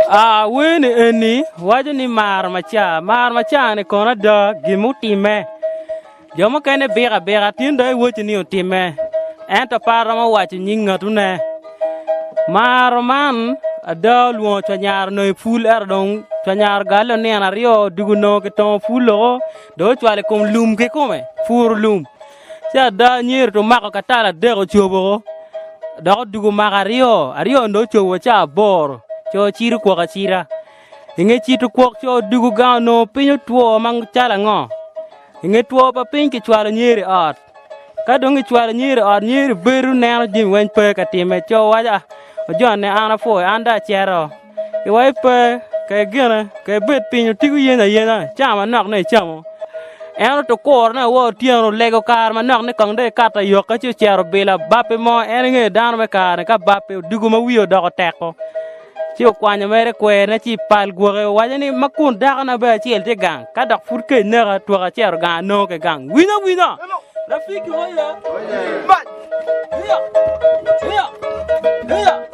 Wini eni wajo ni mar macha ne kono da gimutime jomo kene bega tinda wochi ni utime ento paro ma wacho nyinga tune mar man ada luo chanyar no ful erdong chanyar galo ne anario duguno ke ton fulo do chwale kom lum ke kome fur lum sa da nyir to mako katala de go chobo do dugu magario ndo chobo cha bor cho chiru kwa kachira inge chitu kwa cho dugu gano pinyo tuo mang chala ngo inge tuo pa pin ki chwala nyiri ot ka dongi chwala nyiri ot nyiri beru neno jim wen pe katime cho waja John ne ana fo anda chero e wai pe ke gena ke bet pinyo tigu yena chama nok ne chamo eno to kor na wo tieno lego kar ma nok ne kong de kata yo ka chu chero bila bape mo enge dan me kar ka bape dugu ma wiyo do teko chi kwanya mere kwe na chi pal gore waje ni makun da na ba chi elte gang ka dak fur ke na to ka chero gang no ke gang wina rafiki hoya ba ya